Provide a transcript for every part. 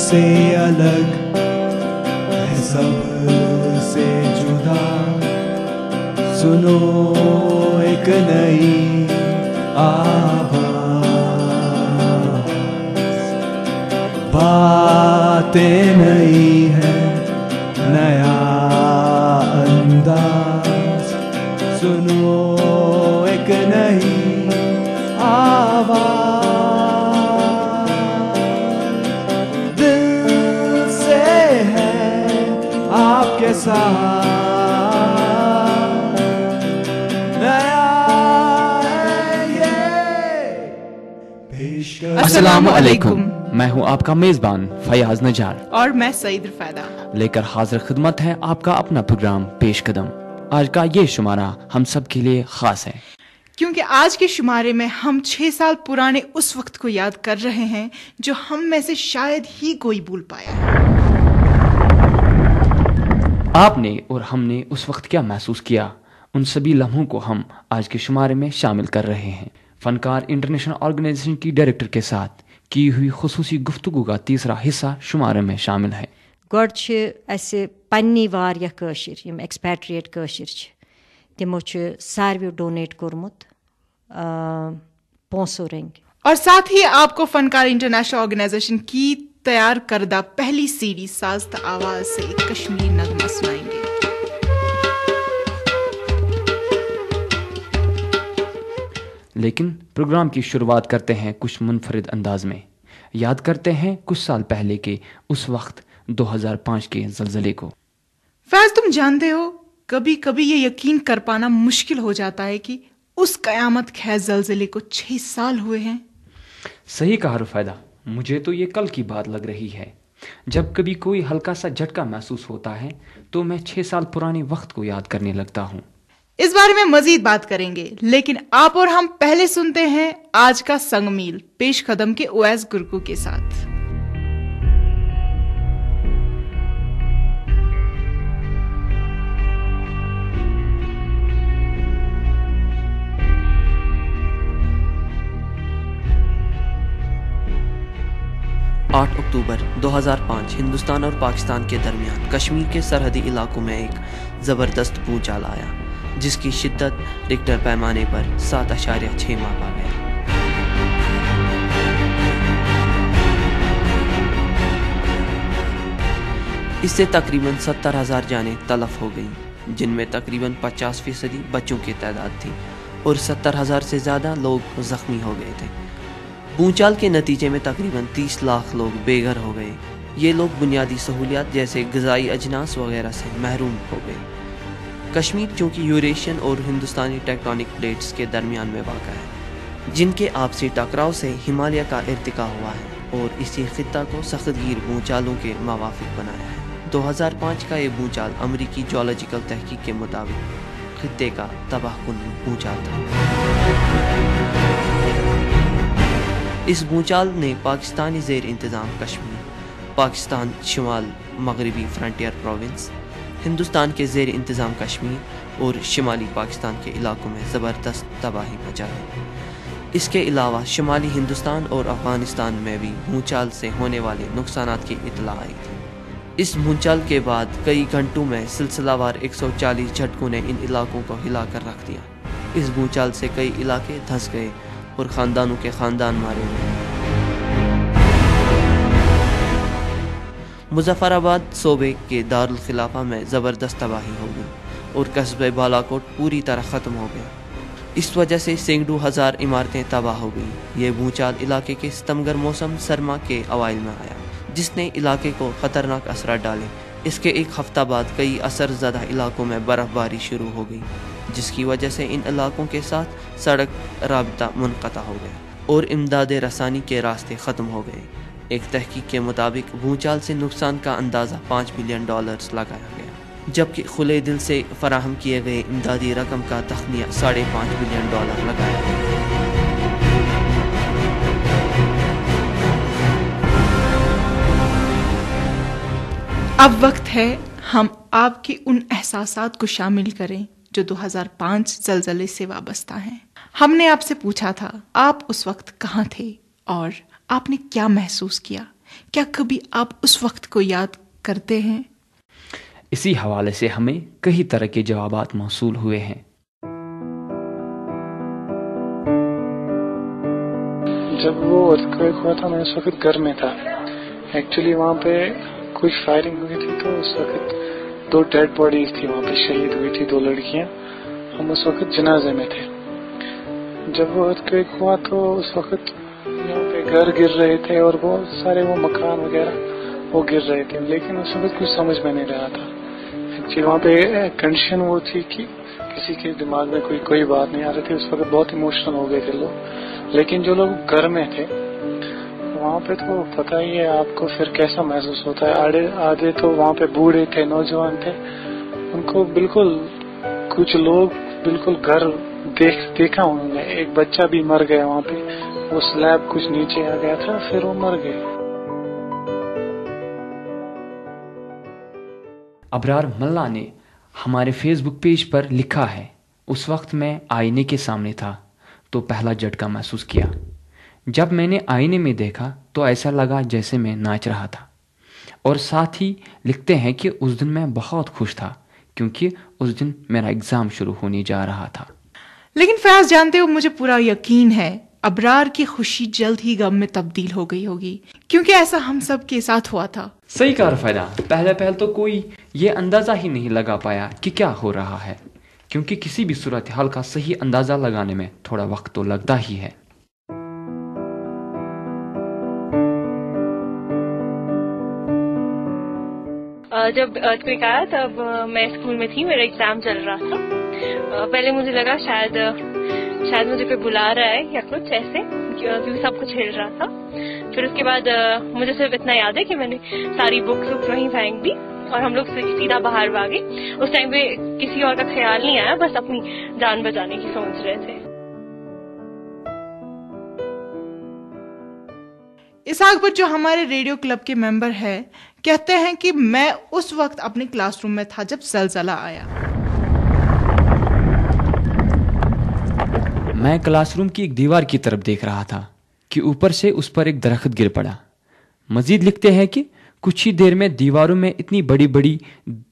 سے الگ ہے سب سے جدا. سنو ایک نئی آواز, باتیں نئی ہیں, نیا انداز. سنو ایک نئی آواز, دل سے ہے آپ کے ساتھ. السلام علیکم, میں ہوں آپ کا میزبان فیاض نجار اور میں سعید رفیدہ, لے کر حاضر خدمت ہے آپ کا اپنا پروگرام پیش قدم. آج کا یہ شمارہ ہم سب کے لیے خاص ہے کیونکہ آج کے شمارے میں ہم 6 سال پرانے اس وقت کو یاد کر رہے ہیں جو ہم میں سے شاید ہی کوئی بھول پایا ہے. آپ نے اور ہم نے اس وقت کیا محسوس کیا, ان سبھی لمحوں کو ہم آج کے شمارے میں شامل کر رہے ہیں. فنکار انٹرنیشنل آرگنائزیشن کی ڈائریکٹر کے ساتھ کی ہوئی خصوصی گفتگو کا تیسرا حصہ شمارے میں شامل ہے. گۄڈٕ چھِ اَسہِ پنٛنی واریاہ کٲشِر یِم ایکسپیٹریٹ کٲشِر چھِ تِمو چھِ ساروِیو ڈونیٹ کوٚرمُت پونٛسو رنٛگۍ. اور ساتھ ہی آپ کو فنکار انٹرنیشنل آرگنائزیشن کی تیار کردہ پہلی CD ساز آواز سے ایک کشمیری نغمہ سنائیں گے. لیکن پروگرام کی شروعات کرتے ہیں کچھ منفرد انداز میں. یاد کرتے ہیں کچھ سال پہلے کے اس وقت 2005 کے زلزلے کو. فیض, تم جانتے ہو کبھی کبھی یہ یقین کر پانا مشکل ہو جاتا ہے کہ اس قیامت خیز زلزلے کو 6 سال ہوئے ہیں. صحیح کہا رفیدہ, مجھے تو یہ کل کی بات لگ رہی ہے. جب کبھی کوئی ہلکا سا جھٹکا محسوس ہوتا ہے تو میں 6 سال پرانے وقت کو یاد کرنے لگتا ہوں. اس بارے میں مزید بات کریں گے, لیکن آپ اور ہم پہلے سنتے ہیں آج کا سنگ میل پیش قدم کے اویس گرکو کے ساتھ. آٹھ اکتوبر 2005 ہندوستان اور پاکستان کے درمیان کشمیر کے سرحدی علاقوں میں ایک زبردست بھونچال آیا جس کی شدت ریکٹر پیمانے پر 7.6 ماپا گیا. اس سے تقریباً 70,000 جانیں تلف ہو گئیں, جن میں تقریباً 50% بچوں کی تعداد تھی اور 70,000 سے زیادہ لوگ زخمی ہو گئے تھے. بھونچال کے نتیجے میں تقریباً 30 لاکھ لوگ بے گھر ہو گئے. یہ لوگ بنیادی سہولیات جیسے غذائی اجناس وغیرہ سے محروم ہو گئے. کشمیر چونکہ یوریشین اور ہندوستانی ٹیکٹونک پلیٹس کے درمیان میں واقع ہے, جن کے آپسی ٹکراؤ سے ہمالیہ کا ارتقاء ہوا ہے اور اسی خطہ کو سخت گیر بھونچالوں کے موافق بنایا ہے. 2005 کا یہ بھونچال امریکی جیولوجیکل تحقیق کے مطابق خطے کا تباہ کن بھونچال تھا. اس بھونچال نے پاکستانی زیر انتظام کشمیر, پاکستان شمال مغربی فرنٹیئر پروونس, ہندوستان کے زیر انتظام کشمیر اور شمالی پاکستان کے علاقوں میں زبردست تباہی مچائی. اس کے علاوہ شمالی ہندوستان اور افغانستان میں بھی بھونچال سے ہونے والے نقصانات کی اطلاع آئی تھی. اس بھونچال کے بعد کئی گھنٹوں میں سلسلہ وار 140 جھٹکوں نے ان علاقوں کو ہلا کر رکھ دیا. اس بھونچال سے کئی علاقے دھنس گئے اور خاندانوں کے خاندان مارے گئے. مظفر آباد صوبے کے دارالخلافہ میں زبردست تباہی ہو گئی اور قصبہ بالاکوٹ پوری طرح ختم ہو گیا. اس وجہ سے سینکڑوں ہزار عمارتیں تباہ ہو گئیں. یہ بھونچال علاقے کے ستمگر موسم سرما کے اوائل میں آیا جس نے علاقے کو خطرناک اثرات ڈالے. اس کے ایک ہفتہ بعد کئی اثر زدہ علاقوں میں برف باری شروع ہو گئی جس کی وجہ سے ان علاقوں کے ساتھ سڑک رابطہ منقطع ہو گیا اور امداد رسانی کے راستے ختم ہو گئے. ایک تحقیق کے مطابق بھونچال سے نقصان کا اندازہ $5 بلین لگایا گیا, جبکہ کھلے دل سے فراہم کیے گئے امدادی رقم کا تخمینہ $5.5 بلین لگایا گیا. اب وقت ہے ہم آپ کے ان احساسات کو شامل کریں جو 2005 زلزلے سے وابستہ ہیں. ہم نے آپ سے پوچھا تھا آپ اس وقت کہاں تھے اور آپ نے کیا محسوس کیا. کیا کبھی آپ اس وقت کو یاد کرتے ہیں؟ اسی حوالے سے ہمیں کئی طرح کے جوابات موصول ہوئے ہیں۔ جب وہ ارتھکویک ہوا تھا میں اس وقت گھر میں تھا، ایکچولی وہاں پہ کچھ فائرنگ ہوئی تھی، تو اس وقت 2 ڈیڈ باڈیز تھی وہاں پہ، شہید ہوئی تھی 2 لڑکیاں، ہم اس وقت جنازے میں تھے۔ جب وہ ارتھکویک ہوا تو اس وقت یہاں پہ گھر گر رہے تھے اور بہت سارے وہ مکان وغیرہ وہ گر رہے تھے، لیکن اس وقت کچھ سمجھ میں نہیں رہا تھا۔ ایکچولی وہاں پہ کنڈیشن وہ تھی کہ کسی کے دماغ میں کوئی بات نہیں آ رہی تھی، اس وقت بہت ایموشنل ہو گئے تھے لوگ، لیکن جو لوگ گھر میں تھے وہاں پہ تو پتہ ہی ہے آپ کو پھر کیسا محسوس ہوتا ہے۔ آدھے تو وہاں پہ بوڑھے تھے، نوجوان تھے، ان کو بالکل، کچھ لوگ بالکل گھر دیکھا انہوں نے، ایک بچہ بھی مر گیا وہاں پہ، وہ سلیب کچھ نیچے آ گیا تھا، پھر وہ مر گئے۔ ابرار ملا نے ہمارے فیس بک پیج پر لکھا ہے، اس وقت میں آئینے کے سامنے تھا تو پہلا جھٹکا محسوس کیا۔ جب میں نے آئینے میں دیکھا تو ایسا لگا جیسے میں ناچ رہا تھا، اور ساتھ ہی لکھتے ہیں کہ اس دن میں بہت خوش تھا کیونکہ اس دن میرا ایگزام شروع ہونے جا رہا تھا۔ لیکن فیاض جانتے ہو، مجھے پورا یقین ہے ابرار کی خوشی جلد ہی غم میں تبدیل ہو گئی ہوگی، کیونکہ ایسا ہم سب کے ساتھ ہوا تھا۔ صحیح کہا رفیدہ، پہلے تو کوئی یہ اندازہ ہی نہیں لگا پایا کہ کیا ہو رہا ہے، کیونکہ کسی بھی صورتحال کا صحیح اندازہ لگانے میں تھوڑا وقت تو لگتا ہی ہے۔ جب ارتھکویک آیا تب میں اسکول میں تھی، میرا ایگزام چل رہا تھا۔ پہلے مجھے لگا شاید مجھے کوئی بلا رہا ہے یا کچھ ایسے، کیونکہ سب کچھ ہل رہا تھا۔ پھر اس کے بعد مجھے صرف اتنا یاد ہے کہ میں نے ساری بکس وہیں پھینک دی اور ہم لوگ سیدھا باہر بھاگے۔ اس ٹائم پہ کسی اور کا خیال نہیں آیا، بس اپنی جان بچانے کی سوچ رہے تھے۔ اسحاق بٹ جو ہمارے ریڈیو کلب کے ممبر ہے، کہتے ہیں کہ میں اس وقت اپنے کلاس روم میں تھا جب زلزلہ آیا۔ میں کلاس روم کی ایک دیوار کی طرف دیکھ رہا تھا کہ اوپر سے اس پر ایک درخت گر پڑا۔ مزید لکھتے ہیں کہ کچھ ہی دیر میں دیواروں میں اتنی بڑی بڑی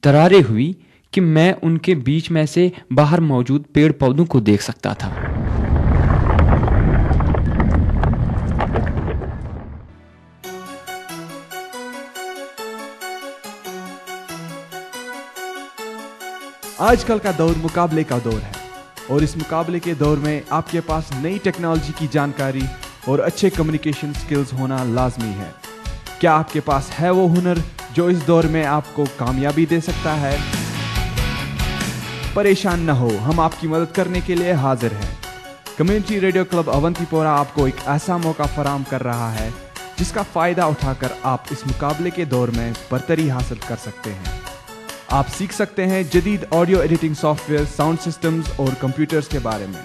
دراریں ہوئی کہ میں ان کے بیچ میں سے باہر موجود پیڑ پودوں کو دیکھ سکتا تھا۔ آج کل کا دور مقابلے کا دور ہے، اور اس مقابلے کے دور میں آپ کے پاس نئی ٹیکنالوجی کی جانکاری اور اچھے کمیونیکیشن سکلز ہونا لازمی ہے۔ کیا آپ کے پاس ہے وہ ہنر جو اس دور میں آپ کو کامیابی دے سکتا ہے؟ پریشان نہ ہو، ہم آپ کی مدد کرنے کے لیے حاضر ہیں۔ کمیونٹی ریڈیو کلب اونتی پورہ آپ کو ایک ایسا موقع فراہم کر رہا ہے جس کا فائدہ اٹھا کر آپ اس مقابلے کے دور میں برتری حاصل کر سکتے ہیں۔ آپ سیکھ سکتے ہیں جدید audio editing soft where, sound systems اور کمپیوٹرز کے بارے میں۔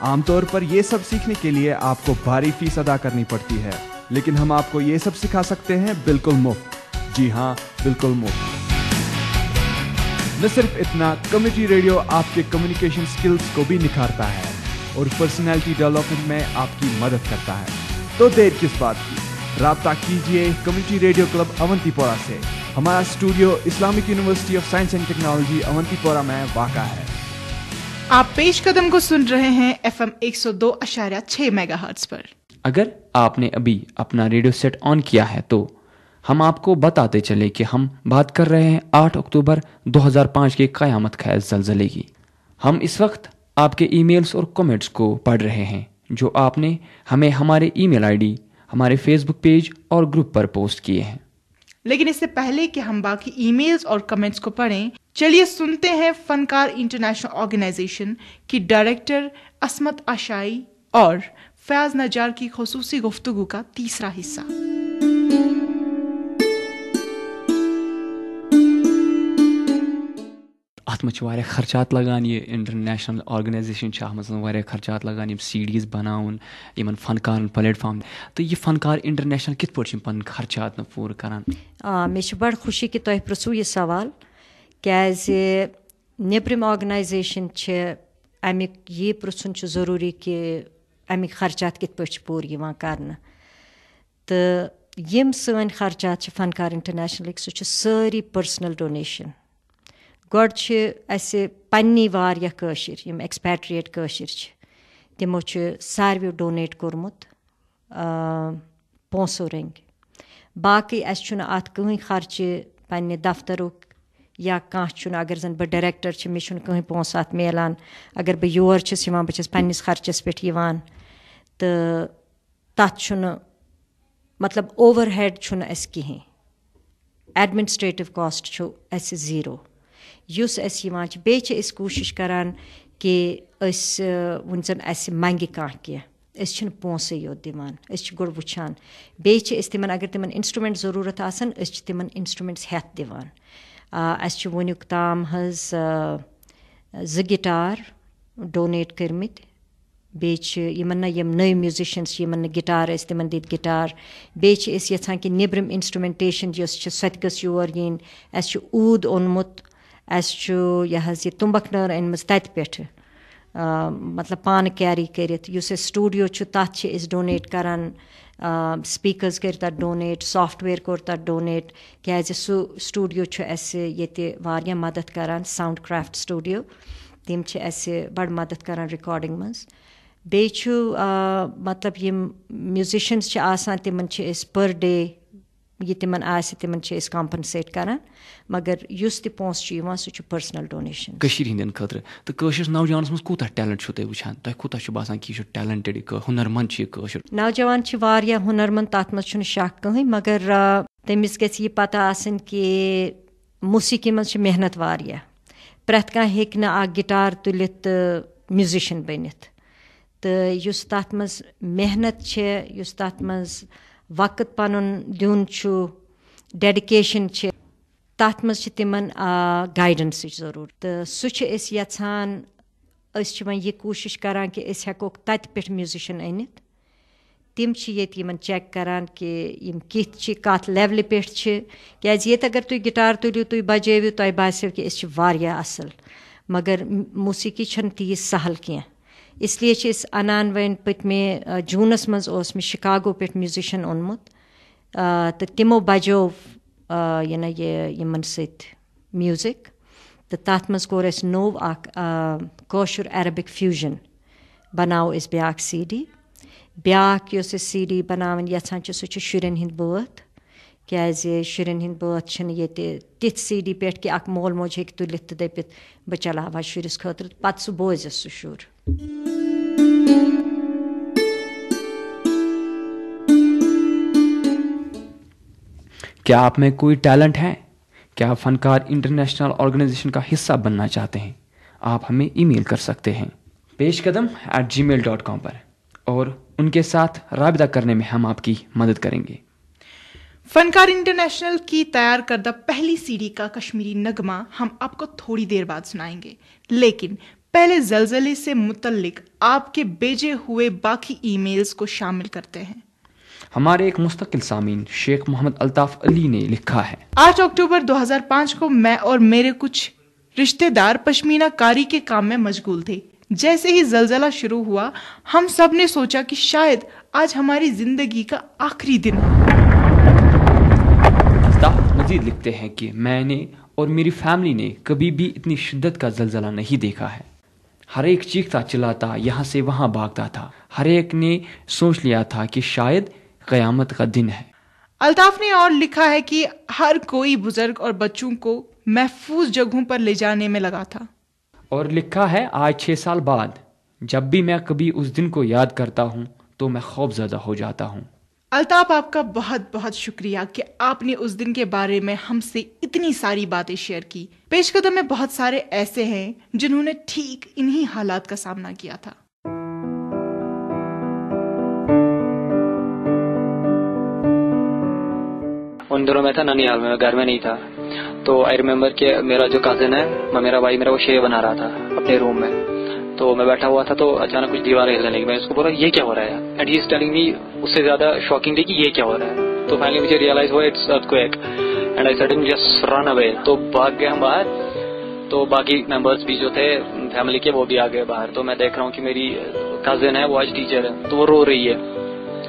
عام طور پر یہ سب سیکھنے کے لیے آپ کو بھاری فیس ادا کرنی پڑتی ہے، لیکن ہم آپ کو یہ سب سکھا سکتے ہیں بالکل مفت۔ جی ہاں، بالکل مفت۔ نہ صرف اتنا، کمیونٹی ریڈیو آپ کے کمیونیکیشن سکلز کو بھی نکھارتا ہے اور پرسنالٹی ڈیولپمنٹ میں آپ کی مدد کرتا ہے۔ تو دیر کس بات کی، رابطہ کیجئے کمیونٹی ریڈیو کلب اونتی پورہ سے۔ ہمارا studio Islamic University of Science and Technology Awantipora میں واقع ہے۔ آپ پیش قدم کو سن رہے ہیں FM 102.6 میگا ہرٹز پر۔ اگر آپ نے ابھی اپنا ریڈیو سیٹ آن کیا ہے تو ہم آپ کو بتاتے چلے کہ ہم بات کر رہے ہیں 8 اکتوبر 2005 کے قیامت خیز زلزلے کی۔ ہم اس وقت آپ کے ای میلز اور کمنٹس کو پڑھ رہے ہیں جو آپ نے ہمیں ہمارے ای میل آئی ڈی، ہمارے فیس بک پیج اور گروپ پر پوسٹ کیے ہیں۔ لیکن اس سے پہلے کہ ہم باقی ای میلز اور کمنٹس کو پڑھیں، چلیے سنتے ہیں فنکار انٹرنیشنل آرگنائزیشن کی ڈائریکٹر عصمت عشائی اور فیاض نجار کی خصوصی گفتگو کا تیسرا حصہ۔ اتھ منٛز چھِ واریاہ خرچات لگان، یہ انٹرنیشنل آرگنائزیشن چھِ اتھ منٛز واریاہ خرچات لگان، یم CDs بناوُن، یمن فنکارن پلیٹ فارم، تو یہ فنکار انٹرنیشنل کتھ پٲٹھۍ چھِ پنٕنۍ خرچات پوٗرٕ کران؟ مےٚ چھِ بڑٕ خوشی کہ تۄہہِ پرٛژھوٗ یہِ سوال، کیٛازِ نیٚبرِم آرگنایزیشن چھِ امیُک یہِ پرٛژھُن چھُ ضروٗری کہ امیِکۍ خرچات کِتھ پٲٹھۍ چھِ پوٗرٕ یِوان کرنہٕ، تہٕ یم سٲنۍ خرچات چھِ فنکار انٹرنیشنلٕکۍ سُہ چھِ سٲری پٔرسنل ڈونیشن. گۄڈٕ چھِ اَسہِ پنٛنی واریاہ کٲشِر یِم ایکسپیٹریٹ کٲشِر چھِ تِمو چھِ ساروِیو ڈونیٹ کوٚرمُت پونٛسو رٔنٛگۍ. باقٕے اَسہِ چھُنہٕ اَتھ کٕہٕنۍ خرچہِ پنٛنہِ دفترُک یا کانٛہہ چھُنہٕ اگر زَن بہٕ ڈایریکٹر چھِ مےٚ چھُنہٕ کٕہٕنۍ پونٛسہٕ اَتھ میلان. اگر بہٕ یور چھَس یِوان بہٕ چھَس پنٛنِس خرچَس پٮ۪ٹھ یِوان تہٕ تَتھ چھُنہٕ مطلب اوٚوَر ہیڈ چھُنہٕ اَسہِ کِہیٖنۍ. ایڈمِنِسٹریٹِو کاسٹ چھُ اَسہِ زیٖرو یُس اَسہِ یِوان چھِ. بیٚیہِ چھِ أسۍ کوٗشِش کَران کہِ أسۍ وٕنۍ زَن اَسہِ منٛگہِ کانٛہہ کینٛہہ أسۍ چھِنہٕ پونٛسَے یوت دِوان أسۍ چھِ گۄڈٕ وٕچھان. بیٚیہِ چھِ أسۍ تِمَن اگر تِمَن اِنسٹرٛوٗمٮ۪نٛٹ ضروٗرت آسان أسۍ چھِ تِمَن اِنسٹرٛوٗمٮ۪نٛٹٕس ہٮ۪تھ دِوان. اَسہِ چھِ وٕنیُک تام حظ 2 گِٹار ڈونیٹ کٔرۍمٕتۍ. بیٚیہِ چھِ یِمَن نہ یِم نٔوۍ میوٗزِشَنٕز چھِ یِمَن نہٕ گِٹار ٲسۍ تِمَن دِتۍ گِٹار. بیٚیہِ چھِ أسۍ یَژھان کہِ نیٚبرِم اِنسٹرٛوٗمٮ۪نٹیشَن یۄس چھِ سۄ تہِ گٔژھ یور یِنۍ. اَسہِ چھُ اوٗد اوٚنمُت اَسہِ چھُ یہِ حظ یہِ تُمبَکھ نٲر أنۍمٕژ تَتہِ پٮ۪ٹھٕ مطلب پانہٕ کیری کٔرِتھ. یُس اَسہِ سٹوٗڈیو چھُ تَتھ چھِ أسۍ ڈونیٹ کَران. سپیٖکٲرٕز کٔرۍ تَتھ ڈونیٹ سافٹ وِیَر کوٚر تَتھ ڈونیٹ کیٛازِ سُہ سٹوٗڈیو چھُ اَسہِ ییٚتہِ واریاہ مدد کَران. ساوُنٛڈ کرٛافٹ سٹوٗڈیو تِم چھِ اَسہِ بَڑٕ مدد کَران رِکاڈِنٛگ منٛز. بیٚیہِ چھُ مطلب یِم میوٗزِشَنٕز چھِ آسان تِمَن چھِ أسۍ پٔر ڈے یہِ تِمَن آسہِ تِمَن چھِ أسۍ کَمپَنسیٹ کَران. مگر یُس تہِ پونٛسہٕ چھُ یِوان سُہ چھُ پٔرسنل ڈونیشن کٔشیٖرِ ہِنٛدٮ۪ن خٲطرٕ. تہٕ کٲشرِس نوجوانَس منٛز کوٗتاہ ٹیلنٹ چھُو تُہۍ وٕچھان؟ تۄہہِ کوٗتاہ چھُ باسان کہِ یہِ چھُ ٹیلنٹِڈ ہُنر منٛد چھُ یہِ کٲشُر؟ نوجوان چھِ واریاہ ہُنر منٛد تَتھ منٛز چھُنہٕ شک کٕہٕنۍ. مگر تٔمِس گژھِ یہِ پتہ آسٕنۍ کہِ موسیٖقی منٛز چھِ محنت واریاہ. پرٛٮ۪تھ کانٛہہ ہیٚکہِ نہٕ اکھ گِٹار تُلِتھ تہٕ میوٗزِشَن بٔنِتھ. تہٕ یُس تَتھ منٛز محنت چھِ یُس تَتھ منٛز وقت پَنُن دیُن چھُ ڈیڈِکیشَن چھِ تَتھ منٛز چھِ تِمَن گایڈَنسٕچ ضروٗرت. تہٕ سُہ چھِ أسۍ یَژھان أسۍ چھِ وۄنۍ یہِ کوٗشِش کَران کہِ أسۍ ہٮ۪کوکھ تَتہِ پٮ۪ٹھ میوٗزِشَن أنِتھ. تِم چھِ ییٚتہِ یِمَن چیک کَران کہِ یِم کِتھ چھِ کَتھ لیولہِ پٮ۪ٹھ چھِ. کیٛازِ ییٚتہِ اگر تُہۍ گِٹار تُلِو تُہۍ بَجٲوِو تۄہہِ باسیو کہِ أسۍ چھِ واریاہ اَصٕل. مگر موسیٖقی چھَنہٕ تیٖژ سہل کینٛہہ. اِسلیے چھِ أسۍ اَنان وۄنۍ پٔتمہِ جوٗنَس منٛز اوس مےٚ شِکاگو پٮ۪ٹھ میوٗزِشَن اوٚنمُت تہٕ تِمو بَجو یِمَن سۭتۍ میوٗزِک. تہٕ تَتھ منٛز کوٚر اَسہِ نوٚو اَکھ کٲشُر عربِک فیوٗجَن بَناوو أسۍ بیٛاکھ سی ڈی. بیٛاکھ یۄس أسۍ سی ڈی بَناوٕنۍ یَژھان چھِ سُہ چھِ شُرٮ۪ن ہِنٛدۍ بٲتھ. کیٛازِ شُرٮ۪ن ہِنٛدۍ بٲتھ چھِنہٕ ییٚتہِ تِتھۍ سی ڈی پٮ۪ٹھ کہِ اَکھ مول موج ہیٚکہِ تُلِتھ تہٕ دٔپِتھ بہٕ چلاوہا شُرِس خٲطرٕ پَتہٕ سُہ بوزِ سُہ شُر. کیا آپ میں کوئی ٹیلنٹ ہے؟ کیا آپ فنکار انٹرنیشنل آرگنائزیشن کا حصہ بننا چاہتے ہیں؟ آپ ہمیں ای میل کر سکتے ہیں peshqadam@gmail.com پر اور ان کے ساتھ رابطہ کرنے میں ہم آپ کی مدد کریں گے. فنکار انٹرنیشنل کی تیار کردہ پہلی سی ڈی کا کشمیری نغمہ ہم آپ کو تھوڑی دیر بعد سنائیں گے. لیکن پہلے زلزلے سے متعلق آپ کے بھیجے ہوئے باقی ای میلز کو شامل کرتے ہیں. ہمارے ایک مستقل سامعین شیخ محمد الطاف علی نے لکھا ہے 8 اکتوبر 2005 کو میں اور میرے کچھ رشتہ دار پشمینہ کاری کے کام میں مشغول تھے. جیسے ہی زلزلہ شروع ہوا ہم سب نے سوچا کہ شاید آج ہماری زندگی کا آخری دن ہو. مزید لکھتے ہیں کہ میں نے اور میری فیملی نے کبھی بھی اتنی شدت کا زلزلہ نہیں دیکھا ہے. ہر ایک چیختا چلاتا یہاں سے وہاں بھاگتا تھا. ہر ایک نے سوچ لیا تھا کہ شاید قیامت کا دن ہے. الطاف نے اور لکھا ہے کہ ہر کوئی بزرگ اور بچوں کو محفوظ جگہوں پر لے جانے میں لگا تھا. اور لکھا ہے آج 6 سال بعد جب بھی میں کبھی اس دن کو یاد کرتا ہوں تو میں خوف زدہ ہو جاتا ہوں. الطاف آپ کا بہت بہت شکریہ کہ آپ نے اس دن کے بارے میں ہم سے اتنی ساری باتیں شیئر کی. پیش قدم میں بہت سارے ایسے ہیں جنہوں نے ٹھیک انہی حالات کا سامنا کیا تھا. ان دنوں میں تھا ننیال میں گھر میں نہیں تھا. تو آئی ریمبر کہ میرا جو کازن ہے میرا بھائی میرا وہ شے بنا رہا تھا اپنے روم میں. تو میں بیٹھا ہوا تھا تو اچانک کچھ دیواریں ہلنے لگی. میں اس کو بولا یہ کیا ہو رہا ہے and he is telling me اس سے زیادہ شاکنگ تھی کہ یہ کیا ہو رہا ہے. تو فائنلی مجھے ریئلائز ہوا it's earthquake and I sudden just run away. تو بھاگ گئے ہم باہر. تو باقی ممبرس بھی جو تھے فیملی کے وہ بھی آ گئے باہر. تو میں دیکھ رہا ہوں کہ میری کزن ہے وہ آج ٹیچر ہے تو وہ رو رہی ہے.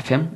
FM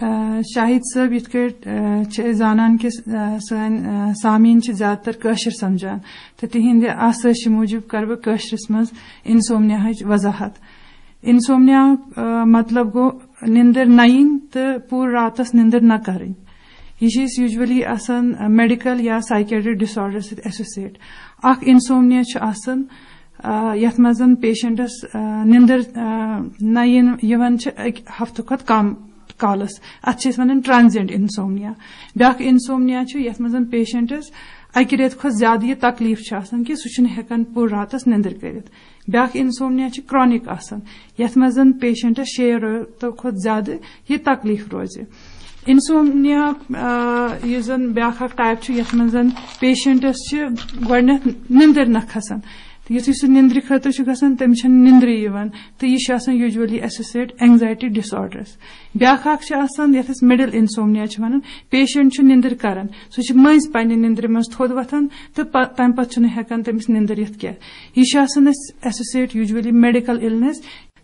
شاہد صٲب یِتھ کٲٹھۍ زانان کہِ سٲنۍ سامعیٖن چھِ زیادٕ تر کٲشُر سمجھان تہٕ تِہنٛدِ آسٲیشہِ موٗجوٗب کرٕ بہٕ کٲشرِس منٛز انسومنیاہٕچ وضاحت. انسومنیا مطلب گوٚو نِندٕر نَیِنۍ تہٕ پوٗرٕ راتس نِندٕر نہ کَرٕنۍ. یہ چھِ أسۍ یوٗجؤلی آسان میڈیکل یا سائکیٹرک ڈِسآرڈر سۭتۍ ایسوسیٹ. اکھ انسومنیا چھُ آسان یتھ منٛز پیشنٹس نِندٕر نہ یِوان چھِ اَکہِ ہفتہٕ کھۄتہٕ کم کالس. اتھ چھِ أسۍ ونان ٹرانزینٹ انسومنیا. بیاکھ انسومنیا چھُ یتھ منٛز پیشنٹس اکہِ رٮ۪تہٕ کھۄتہٕ زیادٕ یہِ تکلیف چھُ آسان کہِ سُہ چھُنہٕ ہٮ۪کان پوٗرٕ راتس نِندٕر کٔرِتھ. بیاکھ انسومنیا چھِ کرونِک آسان یتھ منٛز پیشنٹس 6 رٮ۪تو کھۄتہٕ زیادٕ یہِ تکلیف روزِ. انسومنیا یُس زن بیاکھ اکھ ٹایپ چھُ یتھ منٛز پیشنٹس چھِ گۄڈٕنیتھ نِندٕر نہ کھسان. یُتھُے سُہ نِندرِ خٲطرٕ چھُ گژھان تٔمِس چھنہٕ نِندرٕے یِوان تہٕ یہِ چھُ آسان یوٗجؤلی ایسوسیٹ اینگزایٹی ڈِس آرڈرس. بیاکھ اکھ چھُ آسان یتھ أسۍ مِڈل انسومنیا چھِ ونان. پیشنٹ چھُ نِندٕر کران سُہ چھُ مٔنٛزۍ پننہِ نِندرِ منٛز تھوٚد وۄتھان تہٕ تمہِ پتہٕ چھُنہٕ ہٮ۪کان تٔمِس نِندٕر یِتھ کینٛہہ. یہِ چھُ آسان اسہِ ایسوسیٹ یوٗجؤلی میڈیکل اِلنس.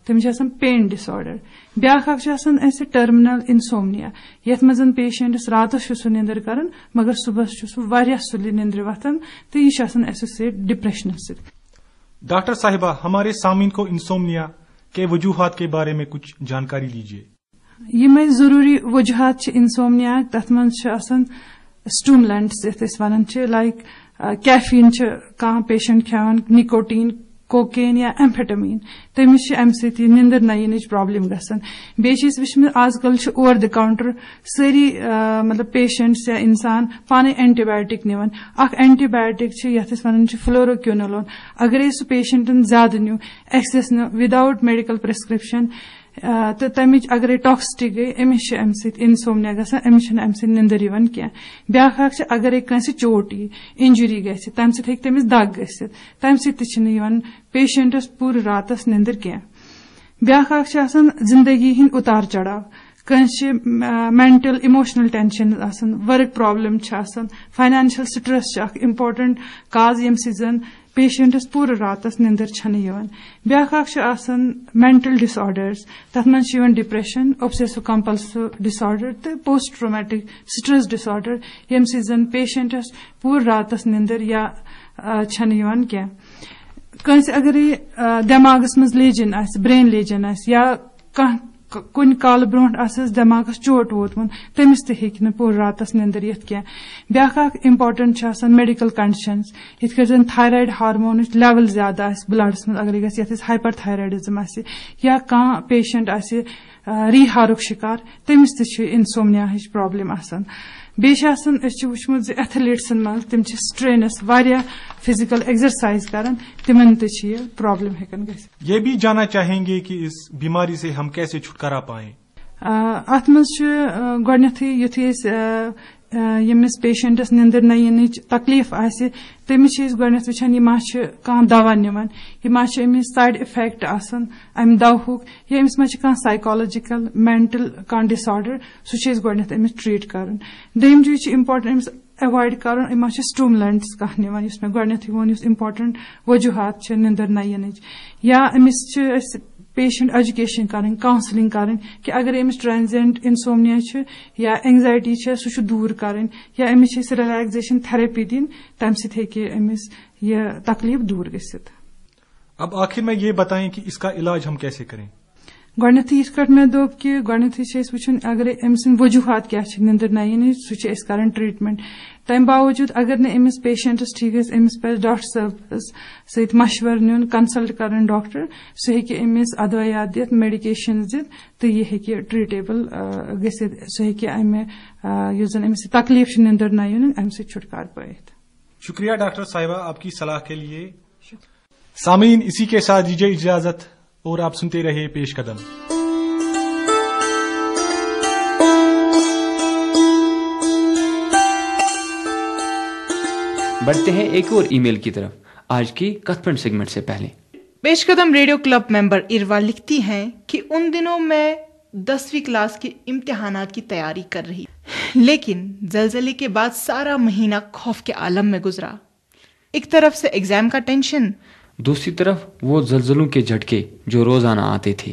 تٔمِس چھُ آسان پین ڈِس آرڈر. بیاکھ اکھ چھُ آسان اسہِ ٹرمینل انسومنیا یتھ منٛز پیشنٹس راتس چھُ سُہ نِندٕر کران مگر صبحس چھُ سُہ واریاہ سُلہِ نِندرِ وۄتھان تہٕ یہِ چھُ آسان ایسوسیٹ ڈپریشنس سۭتۍ. ڈاکٹر صاحبہ ہمارے سامعین کو انسومنیا کے وجوہات کے بارے میں کچھ جانکاری دیجیے. یِمے ضروٗری وجوہات چھِ انسومنیا تتھ منٛز چھِ آسان سٹوملینٹس یتھ أسۍ ونان چھِ لایک کیفیٖن چھِ کانٛہہ پیشنٹ کھٮ۪وان, نِکوٹیٖن, کوکین یا ایمفیٹامین. تٔمِس چھِ امہِ سۭتۍ یہِ نِندٕر نہ یِنٕچ پرابلم گژھان. بیٚیہِ چھِ أسۍ وٕچھمٕژ آز کل چھِ اوور دِ کاونٹر سٲری مطلب پیشنٹس یا انسان پانے اینٹی بایوٹک نِوان. اکھ اینٹی بایوٹک چھِ یتھ أسۍ ونان چھِ فلوروکیونولون. اگرے سُہ پیشنٹن زیادٕ نیوٗ ایکسس نیوٗ وداوُٹ میڈیکل پرسکرپشن تہٕ تمِچ اگرے ٹاکسٹی گٔے أمِس چھِ امہِ سۭتۍ انسومنیا گژھان. أمِس چھنہٕ امہِ سۭتۍ نِندٕر یِوان کینٛہہ. بیاکھ اکھ چھِ اگرے کٲنٛسہِ چوٹ یی, انجری گژھِ, تمہِ سۭتۍ ہیٚکہِ تٔمِس دگ گٔژھِتھ. تمہِ سۭتۍ تہِ چھِنہٕ یِوان پیشنٹس پوٗرٕ راتس نِندٕر کینٛہہ. بیاکھ اکھ چھِ آسان زندگی ہٕنٛدۍ اُتار چڑاو. کٲنٛسہِ چھِ مینٹل اِموشنل ٹینشن آسان, ؤرک پرابلم چھِ آسان, فاینانشل سٹریس چھِ اکھ امپارٹنٹ کاز ییٚمہِ سۭتۍ زن پیشنٹس پوٗرٕ راتس نِندٕر چھنہٕ یِوان. بیاکھ اکھ چھُ آسان مینٹل ڈِس آرڈرز. تتھ منٛز چھُ یِوان depression, obsessive compulsive dis order تہٕ post traumatic stress dis order ییٚمہِ سۭتۍ زن پیشنٹس پوٗرٕ راتس نِندٕر یا چھنہٕ یِوان کینٛہہ. کٲنٛسہِ اگرے دٮ۪ماغس منٛز لیجن آسہِ, برین لیجن آسہِ یا کانٛہہ کُنہِ کالہٕ برونٛٹھ آسٮ۪س دٮ۪ماغس چوٹ ووتمُت تٔمِس تہِ ہیٚکہِ نہٕ پوٗرٕ راتس نِندٕر یِتھ کینٛہہ. بیاکھ اکھ امپارٹنٹ چھِ آسان میڈیکل کنڈِشنز یِتھ کٲٹھۍ زن تھایرایڈ ہارمونٕچ لیول زیادٕ آسہِ بلڈس منٛز اگرے گژھِ یتھ أسۍ ہایپر تھایرایڈزم آسہِ یا کانٛہہ پیشنٹ آسہِ ریٖہارُک شِکار تٔمِس تہِ چھِ انسومنیاہٕچ پرابلم آسان. بیٚیہِ چھِ آسان أسۍ چھِ وٕچھمُت زِ ایتھلیٖٹسن منٛز تِم چھِ سٹرینس واریاہ فزیکل ایکزرسائز کران تِمن تہِ چھِ یہِ پرابلم ہٮ۪کان گٔژھِتھ. یہ بھی جاننا چاہیں گے کہ اس بیماری سے ہم کیسے چھٹکارا پائیں. اتھ منٛز چھُ گۄڈٕنیتھٕے یُتھُے أسۍ ییٚمِس پیشنٹس نِندٕر نہ یِنٕچ تکلیف آسہِ تٔمِس چھِ أسۍ گۄڈٕنیتھ وٕچھان یہِ ما چھِ کانٛہہ دوا نِوان, یہِ ما چھِ أمِس سایڈ اِفیکٹ آسان امہِ دواہُک یا أمِس ما چھِ کانٛہہ سایکالجِکل مینٹل کانٛہہ ڈِس آرڈر, سُہ چھِ أسۍ گۄڈٕنیتھ أمِس ٹریٖٹ کرُن. دوٚیِم چیٖز چھُ امپارٹنٹ أمِس ایوایڈ کرُن یہِ ما چھِ سٹوملینٹس کانٛہہ نِوان یُس مےٚ گۄڈٕنیتھٕے ووٚن یُس امپارٹنٹ وجوہات چھِ نِندٕر نہ یِنٕچ. یا أمِس چھِ أسۍ پیشنٹ ایجوکیشن کرٕنۍ, کاونسلنگ کرٕنۍ کہِ اگر أمِس ٹرانزینٹ انسومنیا چھُ یا اینگزایٹی چھِ سُہ چھُ دوٗر کرٕنۍ یا أمِس چھِ أسۍ رِلیکزیشن تھراپی دِنۍ تمہِ سۭتۍ ہیٚکہِ أمِس یہِ تکلیف دوٗر گٔژھِتھ. اب آخر میں یہ بتائیں کہ اس کا علاج ہم کیسے کریں. گۄڈٕنیتھٕے یِتھ کٲٹھۍ مےٚ دوٚپ کہِ گۄڈٕنیتھٕے چھِ أسۍ وٕچھُن اگرے أمۍ سٕنٛدۍ وجوہات کیاہ چھِ نِندٕر نہ یِنٕچ سُہ چھِ أسۍ کران ٹریٖٹمنٹ. تمہِ باوجوٗد اگر نہٕ أمِس پیشنٹس ٹھیٖک گژھِ أمِس پزِ ڈاکٹر صٲبس سۭتۍ مشورٕ نیُن, کنسلٹ کرٕنۍ ڈاکٹر. سُہ ہیٚکہِ أمِس ادویات دِتھ, میڈِکیشنز دِتھ تہٕ یہِ ہیٚکہِ ٹریٖٹیبل گٔژھِتھ. سُہ ہیٚکہِ امہِ یُس زن أمِس تکلیف چھِ نِندٕر نہ یِنُک امہِ سۭتۍ چھُٹکارٕ پٲیِتھ. شکریہ ڈاکٹر صاحبہ آپ کی صلاح کے لیے. سامعین اسی کے ساتھ دیجیے اجازت اور آپ سنتے رہے پیش قدم. بڑھتے ہیں ایک اور ای میل کی طرف آج کی کتھپنڈ سیگمنٹ سے پہلے. پیش قدم ریڈیو کلب ممبر اروا لکھتی ہیں کہ ان دنوں میں 10ویں کلاس کے امتحانات کی تیاری کر رہی, لیکن زلزلے کے بعد سارا مہینہ خوف کے عالم میں گزرا. ایک طرف سے ایگزام کا ٹینشن, دوسری طرف وہ زلزلوں کے جھٹکے جو روزانہ آتے تھے.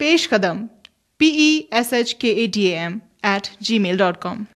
peshkadam peshkadam@gmail.com।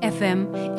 FM